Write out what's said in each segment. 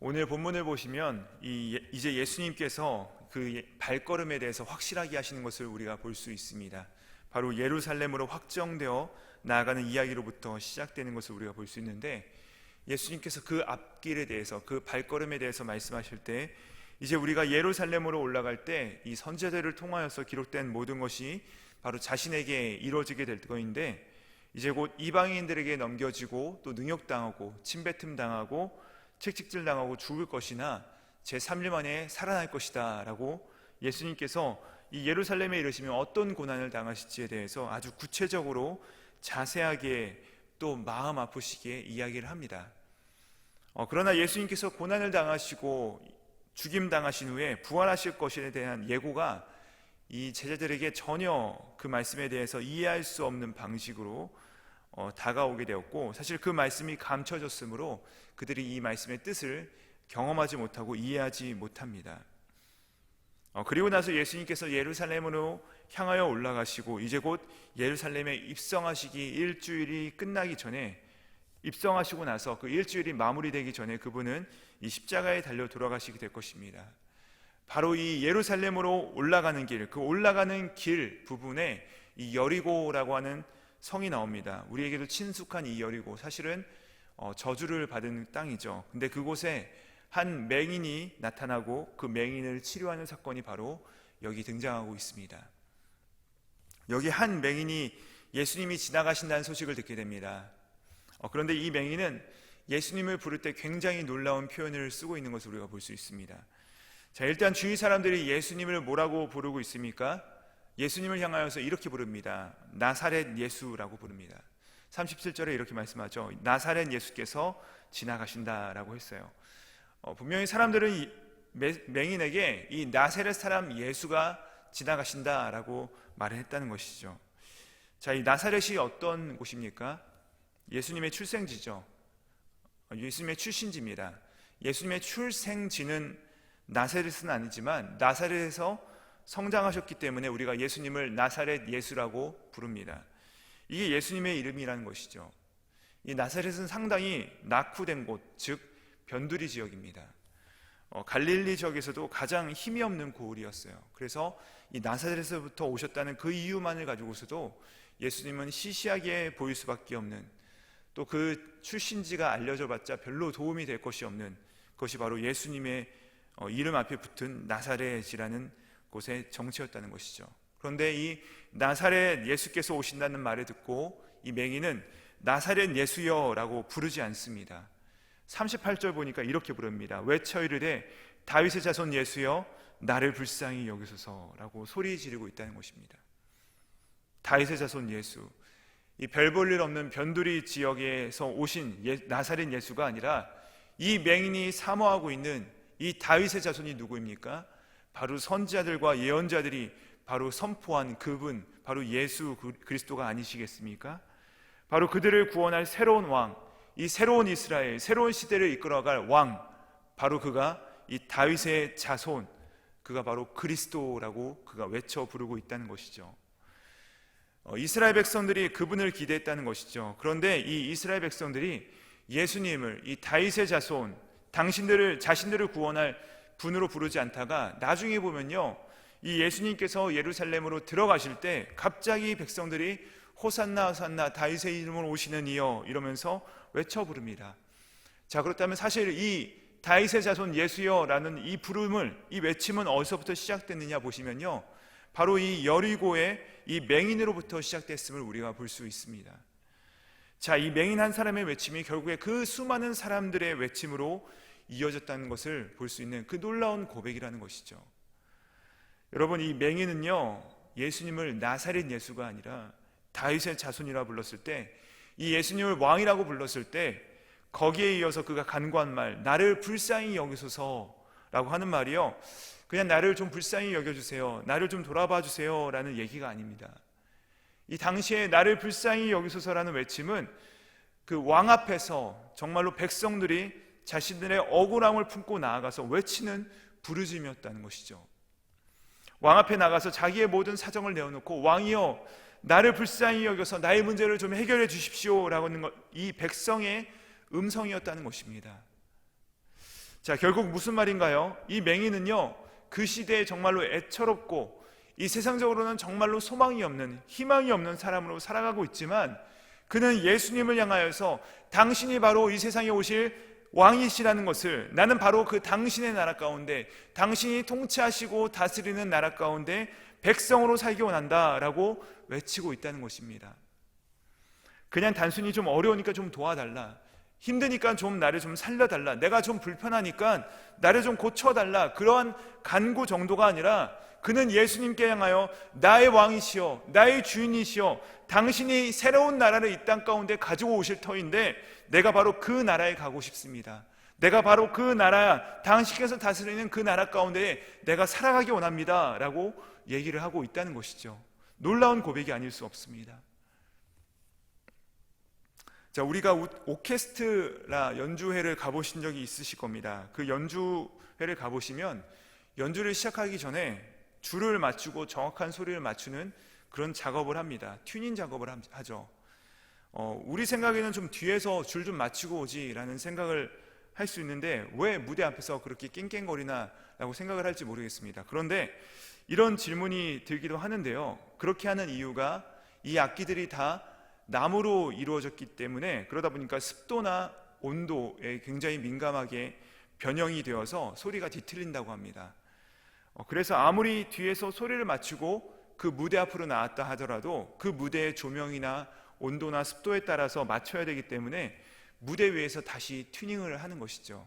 오늘 본문을 보시면 이제 예수님께서 그 발걸음에 대해서 확실하게 하시는 것을 우리가 볼 수 있습니다. 바로 예루살렘으로 확정되어 나아가는 이야기로부터 시작되는 것을 우리가 볼 수 있는데, 예수님께서 그 앞길에 대해서, 그 발걸음에 대해서 말씀하실 때 이제 우리가 예루살렘으로 올라갈 때 이 선지자들을 통하여서 기록된 모든 것이 바로 자신에게 이루어지게 될 것인데, 이제 곧 이방인들에게 넘겨지고 또 능욕당하고 침뱉음 당하고 채찍질 당하고 죽을 것이나 제3일 만에 살아날 것이다 라고 예수님께서 이 예루살렘에 이르시면 어떤 고난을 당하실지에 대해서 아주 구체적으로 자세하게 또 마음 아프시게 이야기를 합니다. 그러나 예수님께서 고난을 당하시고 죽임 당하신 후에 부활하실 것에 대한 예고가 이 제자들에게 전혀 그 말씀에 대해서 이해할 수 없는 방식으로 다가오게 되었고, 사실 그 말씀이 감춰졌으므로 그들이 이 말씀의 뜻을 경험하지 못하고 이해하지 못합니다. 그리고 나서 예수님께서 예루살렘으로 향하여 올라가시고 이제 곧 예루살렘에 입성하시기 일주일이 끝나기 전에, 입성하시고 나서 그 일주일이 마무리되기 전에 그분은 이 십자가에 달려 돌아가시게 될 것입니다. 바로 이 예루살렘으로 올라가는 길, 그 올라가는 길 부분에 이 여리고라고 하는 성이 나옵니다. 우리에게도 친숙한 이 여리고, 사실은 저주를 받은 땅이죠. 근데 그곳에 한 맹인이 나타나고 그 맹인을 치료하는 사건이 바로 여기 등장하고 있습니다. 여기 한 맹인이 예수님이 지나가신다는 소식을 듣게 됩니다. 그런데 이 맹인은 예수님을 부를 때 굉장히 놀라운 표현을 쓰고 있는 것을 우리가 볼 수 있습니다. 자, 일단 주위 사람들이 예수님을 뭐라고 부르고 있습니까? 예수님을 향하여서 이렇게 부릅니다. 나사렛 예수라고 부릅니다. 37절에 이렇게 말씀하죠. 나사렛 예수께서 지나가신다라고 했어요. 분명히 사람들은 맹인에게 이 나사렛 사람 예수가 지나가신다라고 말을 했다는 것이죠. 자, 이 나사렛이 어떤 곳입니까? 예수님의 출생지죠. 예수님의 출신지입니다. 예수님의 출생지는 나사렛은 아니지만 나사렛에서 성장하셨기 때문에 우리가 예수님을 나사렛 예수라고 부릅니다. 이게 예수님의 이름이라는 것이죠. 이 나사렛은 상당히 낙후된 곳, 즉 변두리 지역입니다. 갈릴리 지역에서도 가장 힘이 없는 고을이었어요. 그래서 이 나사렛에서부터 오셨다는 그 이유만을 가지고서도 예수님은 시시하게 보일 수밖에 없는, 또 그 출신지가 알려져 봤자 별로 도움이 될 것이 없는 것이 바로 예수님의 이름 앞에 붙은 나사렛이라는 곳의 정체였다는 것이죠. 그런데 이 나사렛 예수께서 오신다는 말을 듣고 이 맹인은 나사렛 예수여 라고 부르지 않습니다. 38절 보니까 이렇게 부릅니다. 외쳐 이르되 다윗의 자손 예수여 나를 불쌍히 여기소서 라고 소리 지르고 있다는 것입니다. 다윗의 자손 예수, 이 별 볼 일 없는 변두리 지역에서 오신 나사렛 예수가 아니라 이 맹인이 사모하고 있는 이 다윗의 자손이 누구입니까? 바로 선지자들과 예언자들이 바로 선포한 그분, 바로 예수 그리스도가 아니시겠습니까? 바로 그들을 구원할 새로운 왕, 이 새로운 이스라엘, 새로운 시대를 이끌어갈 왕, 바로 그가 이 다윗의 자손, 그가 바로 그리스도라고 그가 외쳐 부르고 있다는 것이죠. 이스라엘 백성들이 그분을 기대했다는 것이죠. 그런데 이 이스라엘 백성들이 예수님을 이 다윗의 자손, 자신들을 구원할 분으로 부르지 않다가 나중에 보면요, 이 예수님께서 예루살렘으로 들어가실 때 갑자기 백성들이 호산나 호산나 다윗의 이름으로 오시는 이여 이러면서 외쳐 부릅니다. 자, 그렇다면 사실 이 다윗의 자손 예수여라는 이 부름을, 이 외침은 어디서부터 시작됐느냐 보시면요, 바로 이 여리고의 이 맹인으로부터 시작됐음을 우리가 볼 수 있습니다. 자, 이 맹인 한 사람의 외침이 결국에 그 수많은 사람들의 외침으로 이어졌다는 것을 볼 수 있는 그 놀라운 고백이라는 것이죠. 여러분, 이 맹인은요, 예수님을 나사렛 예수가 아니라 다윗의 자손이라 불렀을 때, 이 예수님을 왕이라고 불렀을 때 거기에 이어서 그가 간구한 말, 나를 불쌍히 여기소서라고 하는 말이요, 그냥 나를 좀 불쌍히 여겨주세요, 나를 좀 돌아봐 주세요 라는 얘기가 아닙니다. 이 당시에 나를 불쌍히 여기소서라는 외침은 그 왕 앞에서 정말로 백성들이 자신들의 억울함을 품고 나아가서 외치는 부르짖음이었다는 것이죠. 왕 앞에 나가서 자기의 모든 사정을 내어놓고 왕이여 나를 불쌍히 여겨서 나의 문제를 좀 해결해 주십시오 라고 하는 것, 이 백성의 음성이었다는 것입니다. 자, 결국 무슨 말인가요? 이 맹인은요, 그 시대에 정말로 애처롭고 이 세상적으로는 정말로 소망이 없는, 희망이 없는 사람으로 살아가고 있지만, 그는 예수님을 향하여서 당신이 바로 이 세상에 오실 왕이시라는 것을, 나는 바로 그 당신의 나라 가운데, 당신이 통치하시고 다스리는 나라 가운데 백성으로 살기 원한다 라고 외치고 있다는 것입니다. 그냥 단순히 좀 어려우니까 좀 도와달라, 힘드니까 좀 나를 좀 살려달라, 내가 좀 불편하니까 나를 좀 고쳐달라, 그러한 간구 정도가 아니라 그는 예수님께 향하여 나의 왕이시여, 나의 주인이시여, 당신이 새로운 나라를 이 땅 가운데 가지고 오실 터인데 내가 바로 그 나라에 가고 싶습니다. 내가 바로 그 나라, 당신께서 다스리는 그 나라 가운데 내가 살아가기 원합니다 라고 얘기를 하고 있다는 것이죠. 놀라운 고백이 아닐 수 없습니다. 자, 우리가 오케스트라 연주회를 가보신 적이 있으실 겁니다. 그 연주회를 가보시면 연주를 시작하기 전에 줄을 맞추고 정확한 소리를 맞추는 그런 작업을 합니다. 튜닝 작업을 하죠. 우리 생각에는 좀 뒤에서 줄 좀 맞추고 오지라는 생각을 할 수 있는데 왜 무대 앞에서 그렇게 깽깽거리나 라고 생각을 할지 모르겠습니다. 그런데 이런 질문이 들기도 하는데요, 그렇게 하는 이유가 이 악기들이 다 나무로 이루어졌기 때문에, 그러다 보니까 습도나 온도에 굉장히 민감하게 변형이 되어서 소리가 뒤틀린다고 합니다. 그래서 아무리 뒤에서 소리를 맞추고 그 무대 앞으로 나왔다 하더라도 그 무대의 조명이나 온도나 습도에 따라서 맞춰야 되기 때문에 무대 위에서 다시 튜닝을 하는 것이죠.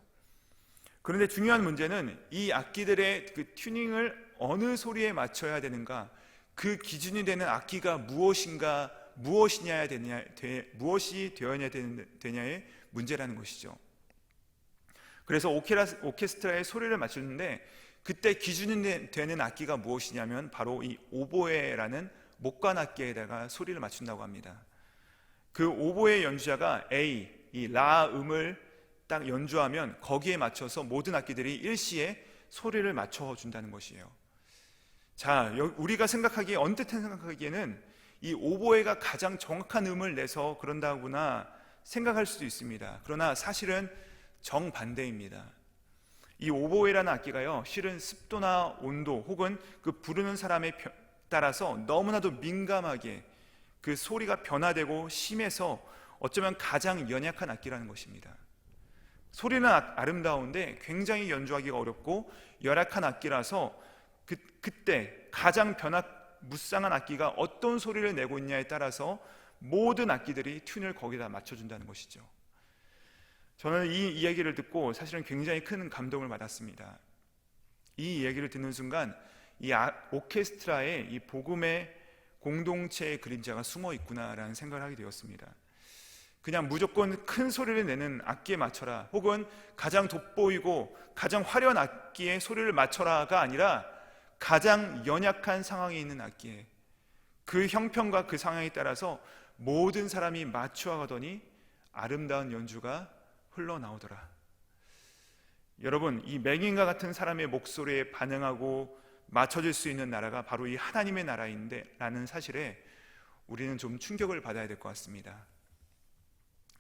그런데 중요한 문제는 이 악기들의 그 튜닝을 어느 소리에 맞춰야 되는가, 그 기준이 되는 악기가 무엇이 되어야 되냐의 문제라는 것이죠. 그래서 오케스트라의 소리를 맞추는데 그때 기준이 되는 악기가 무엇이냐면 바로 이 오보에라는 목관 악기에다가 소리를 맞춘다고 합니다. 그 오보에 연주자가 A, 이 라 음을 딱 연주하면 거기에 맞춰서 모든 악기들이 일시에 소리를 맞춰준다는 것이에요. 자, 우리가 언뜻 생각하기에는 이 오보에가 가장 정확한 음을 내서 그런다구나 생각할 수도 있습니다. 그러나 사실은 정반대입니다. 이 오보에라는 악기가요, 실은 습도나 온도 혹은 그 부르는 사람에 따라서 너무나도 민감하게 그 소리가 변화되고 심해서 어쩌면 가장 연약한 악기라는 것입니다. 소리는 아름다운데 굉장히 연주하기가 어렵고 열악한 악기라서 그때 가장 무쌍한 악기가 어떤 소리를 내고 있냐에 따라서 모든 악기들이 튠을 거기다 맞춰준다는 것이죠. 저는 이 이야기를 듣고 사실은 굉장히 큰 감동을 받았습니다. 이 이야기를 듣는 순간 이 오케스트라에 이 복음의 공동체의 그림자가 숨어 있구나라는 생각을 하게 되었습니다. 그냥 무조건 큰 소리를 내는 악기에 맞춰라, 혹은 가장 돋보이고 가장 화려한 악기에 소리를 맞춰라가 아니라 가장 연약한 상황에 있는 악기에, 그 형편과 그 상황에 따라서 모든 사람이 맞추어가더니 아름다운 연주가 흘러나오더라. 여러분, 이 맹인과 같은 사람의 목소리에 반응하고 맞춰질 수 있는 나라가 바로 이 하나님의 나라인데 라는 사실에 우리는 좀 충격을 받아야 될 것 같습니다.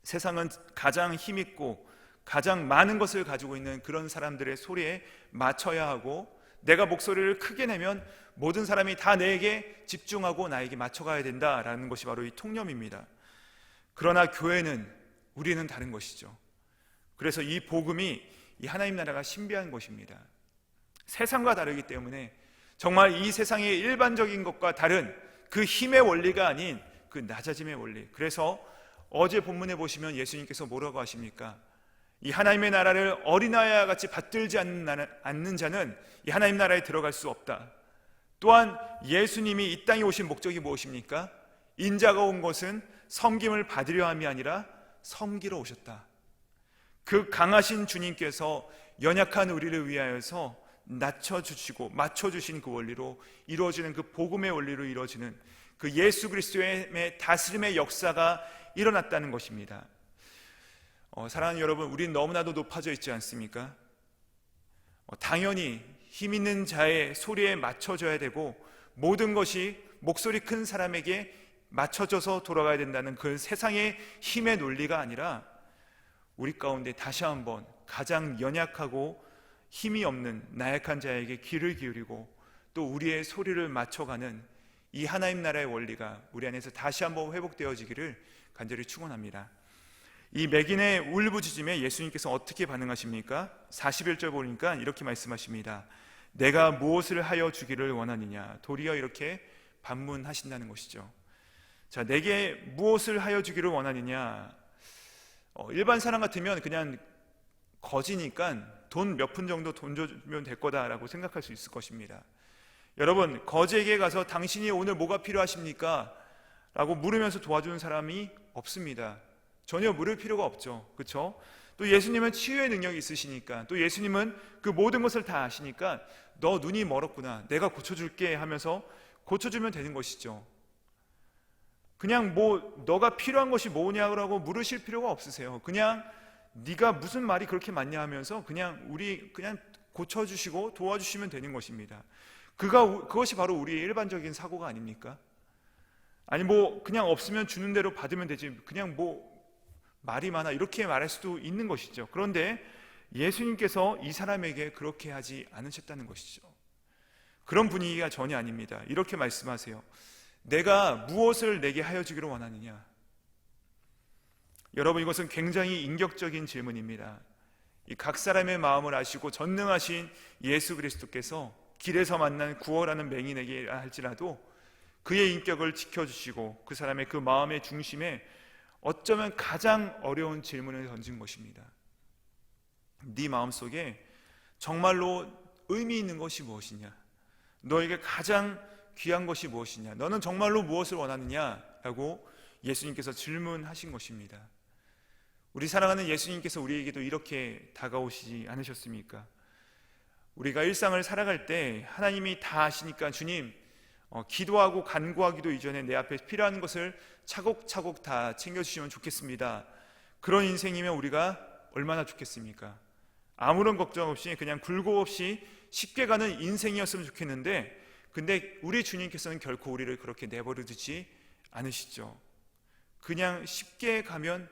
세상은 가장 힘있고 가장 많은 것을 가지고 있는 그런 사람들의 소리에 맞춰야 하고, 내가 목소리를 크게 내면 모든 사람이 다 내게 집중하고 나에게 맞춰가야 된다라는 것이 바로 이 통념입니다. 그러나 교회는, 우리는 다른 것이죠. 그래서 이 복음이, 이 하나님 나라가 신비한 것입니다. 세상과 다르기 때문에 정말 이 세상의 일반적인 것과 다른 그 힘의 원리가 아닌 그 낮아짐의 원리. 그래서 어제 본문에 보시면 예수님께서 뭐라고 하십니까? 이 하나님의 나라를 어린아이와 같이 받들지 않는 자는 이 하나님 나라에 들어갈 수 없다. 또한 예수님이 이 땅에 오신 목적이 무엇입니까? 인자가 온 것은 섬김을 받으려 함이 아니라 섬기러 오셨다. 그 강하신 주님께서 연약한 우리를 위하여서 낮춰주시고 맞춰주신 그 원리로 이루어지는, 그 복음의 원리로 이루어지는 그 예수 그리스도의 다스림의 역사가 일어났다는 것입니다. 사랑하는 여러분, 우린 너무나도 높아져 있지 않습니까? 당연히 힘 있는 자의 소리에 맞춰져야 되고 모든 것이 목소리 큰 사람에게 맞춰져서 돌아가야 된다는 그 세상의 힘의 논리가 아니라 우리 가운데 다시 한번 가장 연약하고 힘이 없는 나약한 자에게 귀를 기울이고 또 우리의 소리를 맞춰가는 이 하나님 나라의 원리가 우리 안에서 다시 한번 회복되어지기를 간절히 축원합니다. 이 맥인의 울부짖음에 예수님께서 어떻게 반응하십니까? 41절 보니까 이렇게 말씀하십니다. 내가 무엇을 하여 주기를 원하느냐? 도리어 이렇게 반문하신다는 것이죠. 자, 내게 무엇을 하여 주기를 원하느냐? 일반 사람 같으면 그냥 거지니까 돈 몇 푼 정도 돈 주면 될 거다라고 생각할 수 있을 것입니다. 여러분, 거지에게 가서 당신이 오늘 뭐가 필요하십니까? 라고 물으면서 도와주는 사람이 없습니다. 전혀 물을 필요가 없죠. 그렇죠? 또 예수님은 치유의 능력이 있으시니까, 또 예수님은 그 모든 것을 다 아시니까 너 눈이 멀었구나, 내가 고쳐줄게 하면서 고쳐주면 되는 것이죠. 그냥 너가 필요한 것이 뭐냐고 물으실 필요가 없으세요. 그냥 네가 무슨 말이 그렇게 많냐 하면서 그냥 고쳐주시고 도와주시면 되는 것입니다. 그것이 바로 우리의 일반적인 사고가 아닙니까? 아니 그냥 없으면 주는 대로 받으면 되지, 그냥 말이 많아, 이렇게 말할 수도 있는 것이죠. 그런데 예수님께서 이 사람에게 그렇게 하지 않으셨다는 것이죠. 그런 분위기가 전혀 아닙니다. 이렇게 말씀하세요. 내가 무엇을 내게 하여 주기를 원하느냐? 여러분, 이것은 굉장히 인격적인 질문입니다. 각 사람의 마음을 아시고 전능하신 예수 그리스도께서 길에서 만난 구어라는 맹인에게 할지라도 그의 인격을 지켜주시고 그 사람의 그 마음의 중심에 어쩌면 가장 어려운 질문을 던진 것입니다. 네 마음속에 정말로 의미 있는 것이 무엇이냐? 너에게 가장 귀한 것이 무엇이냐? 너는 정말로 무엇을 원하느냐? 라고 예수님께서 질문하신 것입니다. 우리 사랑하는 예수님께서 우리에게도 이렇게 다가오시지 않으셨습니까? 우리가 일상을 살아갈 때 하나님이 다 아시니까 주님, 기도하고 간구하기도 이전에 내 앞에 필요한 것을 차곡차곡 다 챙겨주시면 좋겠습니다. 그런 인생이면 우리가 얼마나 좋겠습니까? 아무런 걱정 없이 그냥 굴곡 없이 쉽게 가는 인생이었으면 좋겠는데, 근데 우리 주님께서는 결코 우리를 그렇게 내버려 두지 않으시죠. 그냥 쉽게 가면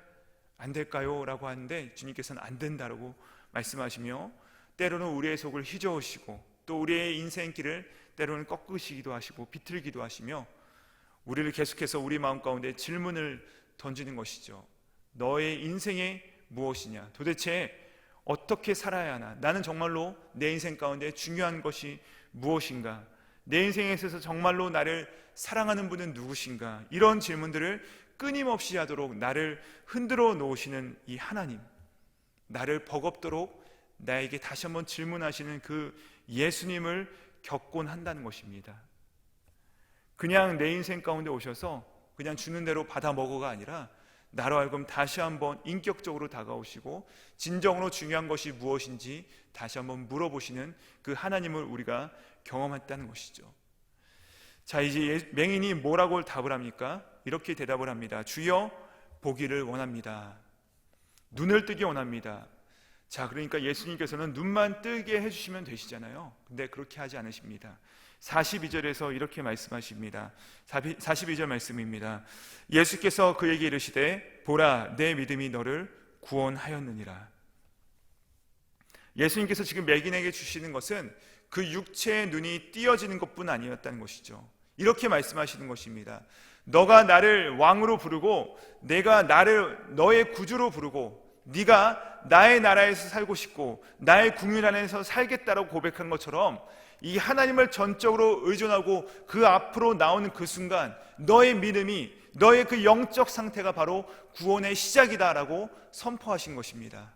안 될까요? 라고 하는데 주님께서는 안 된다라고 말씀하시며 때로는 우리의 속을 휘저으시고 또 우리의 인생길을 때로는 꺾으시기도 하시고 비틀기도 하시며 우리를 계속해서 우리 마음 가운데 질문을 던지는 것이죠. 너의 인생이 무엇이냐? 도대체 어떻게 살아야 하나? 나는 정말로 내 인생 가운데 중요한 것이 무엇인가? 내 인생에 있어서 정말로 나를 사랑하는 분은 누구신가? 이런 질문들을 끊임없이 하도록 나를 흔들어 놓으시는 이 하나님, 나를 버겁도록 나에게 다시 한번 질문하시는 그 예수님을 겪곤 한다는 것입니다. 그냥 내 인생 가운데 오셔서 그냥 주는 대로 받아 먹어가 아니라 나로 하여금 다시 한번 인격적으로 다가오시고 진정으로 중요한 것이 무엇인지 다시 한번 물어보시는 그 하나님을 우리가 경험했다는 것이죠. 자, 이제 맹인이 뭐라고 답을 합니까? 이렇게 대답을 합니다. 주여, 보기를 원합니다. 눈을 뜨기 원합니다. 자, 그러니까 예수님께서는 눈만 뜨게 해주시면 되시잖아요. 근데 그렇게 하지 않으십니다. 42절에서 이렇게 말씀하십니다. 42절 말씀입니다. 예수께서 그에게 이르시되 보라, 내 믿음이 너를 구원하였느니라. 예수님께서 지금 맥인에게 주시는 것은 그 육체의 눈이 띄어지는 것뿐 아니었다는 것이죠. 이렇게 말씀하시는 것입니다. 너가 나를 왕으로 부르고 내가 나를 너의 구주로 부르고 네가 나의 나라에서 살고 싶고 나의 국민 안에서 살겠다라고 고백한 것처럼 이 하나님을 전적으로 의존하고 그 앞으로 나오는 그 순간 너의 믿음이, 너의 그 영적 상태가 바로 구원의 시작이다라고 선포하신 것입니다.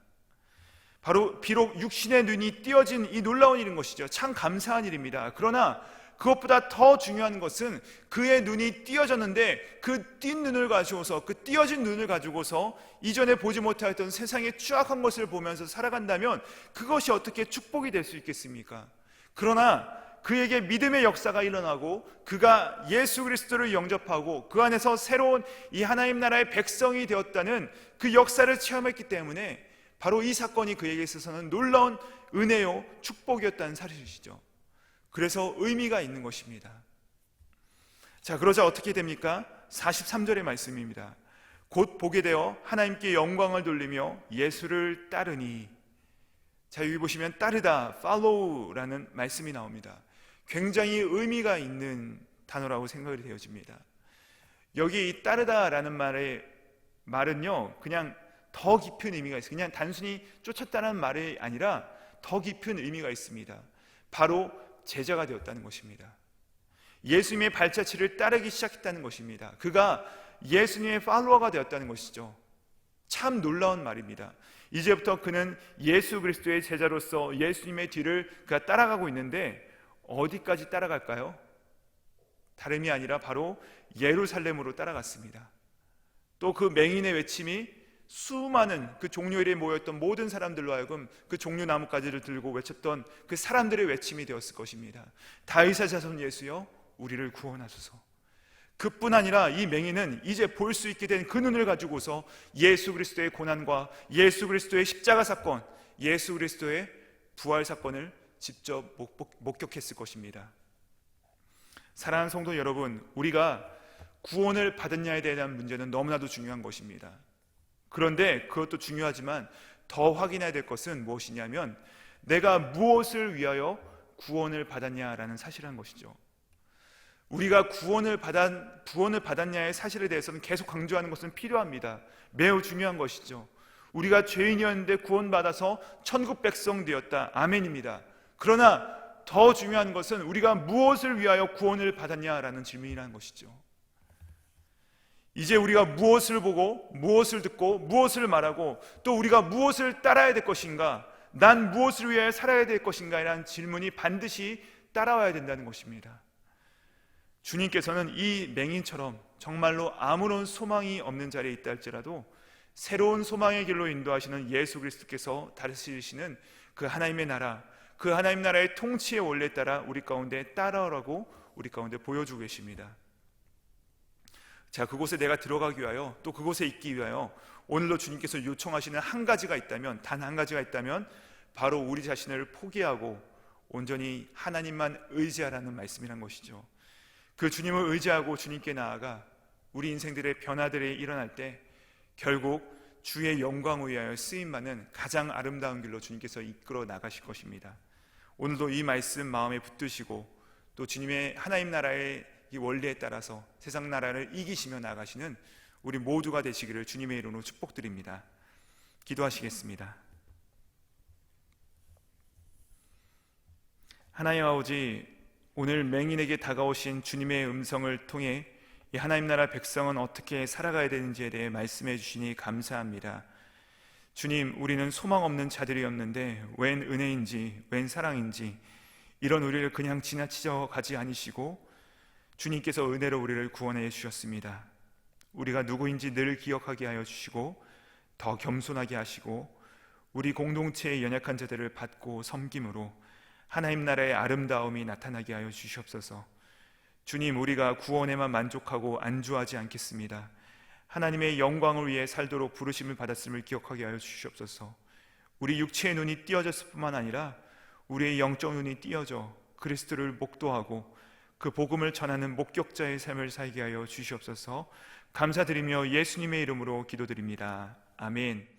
바로 비록 육신의 눈이 띄어진 이 놀라운 일인 것이죠. 참 감사한 일입니다. 그러나 그것보다 더 중요한 것은 그의 눈이 띄어졌는데 그 띈 눈을 가지고서, 그 띄어진 눈을 가지고서 이전에 보지 못하였던 세상의 추악한 것을 보면서 살아간다면 그것이 어떻게 축복이 될 수 있겠습니까? 그러나 그에게 믿음의 역사가 일어나고 그가 예수 그리스도를 영접하고 그 안에서 새로운 이 하나님 나라의 백성이 되었다는 그 역사를 체험했기 때문에 바로 이 사건이 그에게 있어서는 놀라운 은혜요 축복이었다는 사실이시죠. 그래서 의미가 있는 것입니다. 자, 그러자 어떻게 됩니까? 43절의 말씀입니다. 곧 보게 되어 하나님께 영광을 돌리며 예수를 따르니, 자, 여기 보시면 따르다, follow라는 말씀이 나옵니다. 굉장히 의미가 있는 단어라고 생각이 되어집니다. 여기 이 따르다라는 말은요, 그냥 더 깊은 의미가 있어요. 그냥 단순히 쫓았다는 말이 아니라 더 깊은 의미가 있습니다. 바로 제자가 되었다는 것입니다. 예수님의 발자취를 따르기 시작했다는 것입니다. 그가 예수님의 팔로워가 되었다는 것이죠. 참 놀라운 말입니다. 이제부터 그는 예수 그리스도의 제자로서 예수님의 뒤를 그가 따라가고 있는데 어디까지 따라갈까요? 다름이 아니라 바로 예루살렘으로 따라갔습니다. 또 그 맹인의 외침이 수많은 그 종려일에 모였던 모든 사람들로 하여금 그 종려나무가지를 들고 외쳤던 그 사람들의 외침이 되었을 것입니다. 다윗의 자손 예수여, 우리를 구원하소서. 그뿐 아니라 이 맹인은 이제 볼 수 있게 된 그 눈을 가지고서 예수 그리스도의 고난과 예수 그리스도의 십자가 사건, 예수 그리스도의 부활 사건을 직접 목격했을 것입니다. 사랑하는 성도 여러분, 우리가 구원을 받았냐에 대한 문제는 너무나도 중요한 것입니다. 그런데 그것도 중요하지만 더 확인해야 될 것은 무엇이냐면 내가 무엇을 위하여 구원을 받았냐라는 사실인 것이죠. 우리가 구원을 받았냐의 사실에 대해서는 계속 강조하는 것은 필요합니다. 매우 중요한 것이죠. 우리가 죄인이었는데 구원받아서 천국 백성 되었다. 아멘입니다. 그러나 더 중요한 것은 우리가 무엇을 위하여 구원을 받았냐라는 질문이라는 것이죠. 이제 우리가 무엇을 보고 무엇을 듣고 무엇을 말하고 또 우리가 무엇을 따라야 될 것인가, 난 무엇을 위하여 살아야 될 것인가 라는 질문이 반드시 따라와야 된다는 것입니다. 주님께서는 이 맹인처럼 정말로 아무런 소망이 없는 자리에 있다 할지라도 새로운 소망의 길로 인도하시는 예수 그리스도께서 다스리시는 그 하나님의 나라, 그 하나님 나라의 통치의 원리에 따라 우리 가운데 따라오라고 우리 가운데 보여주고 계십니다. 자, 그곳에 내가 들어가기 위하여 또 그곳에 있기 위하여 오늘도 주님께서 요청하시는 한 가지가 있다면, 단 한 가지가 있다면 바로 우리 자신을 포기하고 온전히 하나님만 의지하라는 말씀이란 것이죠. 그 주님을 의지하고 주님께 나아가 우리 인생들의 변화들이 일어날 때 결국 주의 영광을 위하여 쓰임받는 가장 아름다운 길로 주님께서 이끌어 나가실 것입니다. 오늘도 이 말씀 마음에 붙드시고 또 주님의 하나님 나라의 이 원리에 따라서 세상 나라를 이기시며 나가시는 우리 모두가 되시기를 주님의 이름으로 축복드립니다. 기도하시겠습니다. 하나님 아버지, 오늘 맹인에게 다가오신 주님의 음성을 통해 이 하나님 나라 백성은 어떻게 살아가야 되는지에 대해 말씀해 주시니 감사합니다. 주님, 우리는 소망 없는 자들이었는데 웬 은혜인지 웬 사랑인지 이런 우리를 그냥 지나치져 가지 아니시고 주님께서 은혜로 우리를 구원해 주셨습니다. 우리가 누구인지 늘 기억하게 하여 주시고 더 겸손하게 하시고 우리 공동체의 연약한 자들을 받고 섬김으로 하나님 나라의 아름다움이 나타나게 하여 주시옵소서. 주님, 우리가 구원에만 만족하고 안주하지 않겠습니다. 하나님의 영광을 위해 살도록 부르심을 받았음을 기억하게 하여 주시옵소서. 우리 육체의 눈이 띄어졌을 뿐만 아니라 우리의 영적 눈이 띄어져 그리스도를 목도하고 그 복음을 전하는 목격자의 삶을 살게 하여 주시옵소서. 감사드리며 예수님의 이름으로 기도드립니다. 아멘.